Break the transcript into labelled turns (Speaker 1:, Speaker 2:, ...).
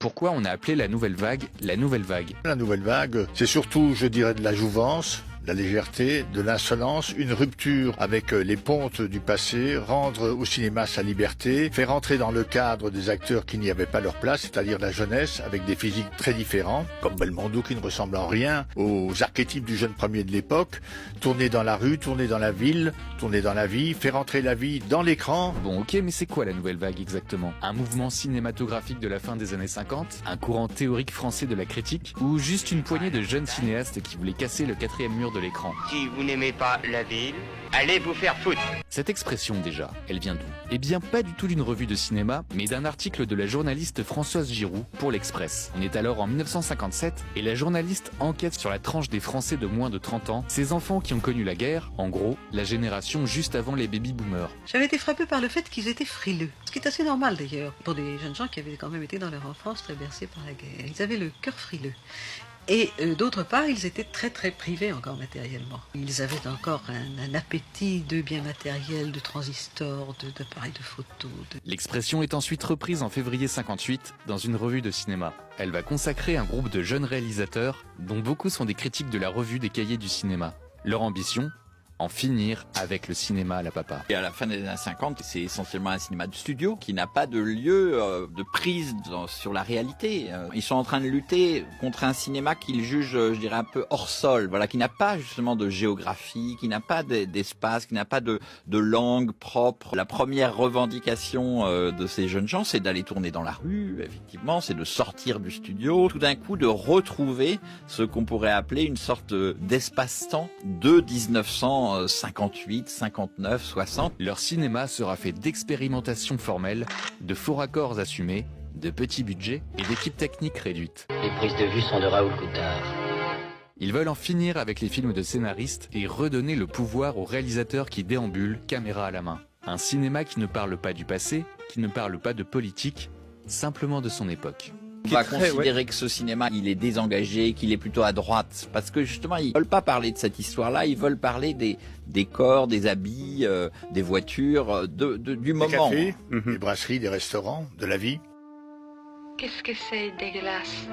Speaker 1: Pourquoi on a appelé la nouvelle vague la nouvelle vague?
Speaker 2: La nouvelle vague, c'est surtout, je dirais, de la jouvence, de la légèreté, de l'insolence, une rupture avec les pontes du passé, rendre au cinéma sa liberté, faire entrer dans le cadre des acteurs qui n'y avaient pas leur place, c'est-à-dire la jeunesse, avec des physiques très différents, comme Belmondo qui ne ressemble en rien aux archétypes du jeune premier de l'époque, tourner dans la rue, tourner dans la ville, tourner dans la vie, faire entrer la vie dans l'écran.
Speaker 1: Bon ok, mais c'est quoi la nouvelle vague exactement? Un mouvement cinématographique de la fin des années 50? Un courant théorique français de la critique? Ou juste une poignée de jeunes cinéastes qui voulaient casser le quatrième mur de l'écran?
Speaker 3: Si vous n'aimez pas la ville, allez vous faire foutre.
Speaker 1: Cette expression déjà, elle vient d'où? Eh bien pas du tout d'une revue de cinéma, mais d'un article de la journaliste Françoise Giroud pour l'Express. On est alors en 1957 et la journaliste enquête sur la tranche des Français de moins de 30 ans, ces enfants qui ont connu la guerre, en gros, la génération juste avant les baby-boomers.
Speaker 4: J'avais été frappée par le fait qu'ils étaient frileux, ce qui est assez normal d'ailleurs, pour des jeunes gens qui avaient quand même été dans leur enfance très bercés par la guerre. Ils avaient le cœur frileux. Et d'autre part, ils étaient très très privés encore matériellement. Ils avaient encore un appétit de biens matériels, de transistors, d'appareils de photo.
Speaker 1: L'expression est ensuite reprise en février 58 dans une revue de cinéma. Elle va consacrer un groupe de jeunes réalisateurs dont beaucoup sont des critiques de la revue des cahiers du cinéma. Leur ambition? En finir avec le cinéma à la papa.
Speaker 5: Et à la fin des années 50, c'est essentiellement un cinéma de studio qui n'a pas de lieu de prise sur la réalité. Ils sont en train de lutter contre un cinéma qu'ils jugent, je dirais, un peu hors sol, voilà, qui n'a pas justement de géographie, qui n'a pas d'espace, qui n'a pas de langue propre. La première revendication de ces jeunes gens, c'est d'aller tourner dans la rue, effectivement, c'est de sortir du studio, tout d'un coup de retrouver ce qu'on pourrait appeler une sorte d'espace-temps de 1958, 59, 60.
Speaker 1: Leur cinéma sera fait d'expérimentations formelles, de faux raccords assumés, de petits budgets et d'équipes techniques réduites.
Speaker 6: Les prises de vue sont de Raoul Coutard.
Speaker 1: Ils veulent en finir avec les films de scénaristes et redonner le pouvoir aux réalisateurs qui déambulent, caméra à la main. Un cinéma qui ne parle pas du passé, qui ne parle pas de politique, simplement de son époque.
Speaker 5: On va considérer que ce cinéma, il est désengagé, qu'il est plutôt à droite, parce que justement, ils veulent pas parler de cette histoire-là, ils veulent parler des corps, des habits, des voitures, du moment.
Speaker 2: Des cafés, des brasseries, des restaurants, de la vie.
Speaker 7: Qu'est-ce que c'est dégueulasse?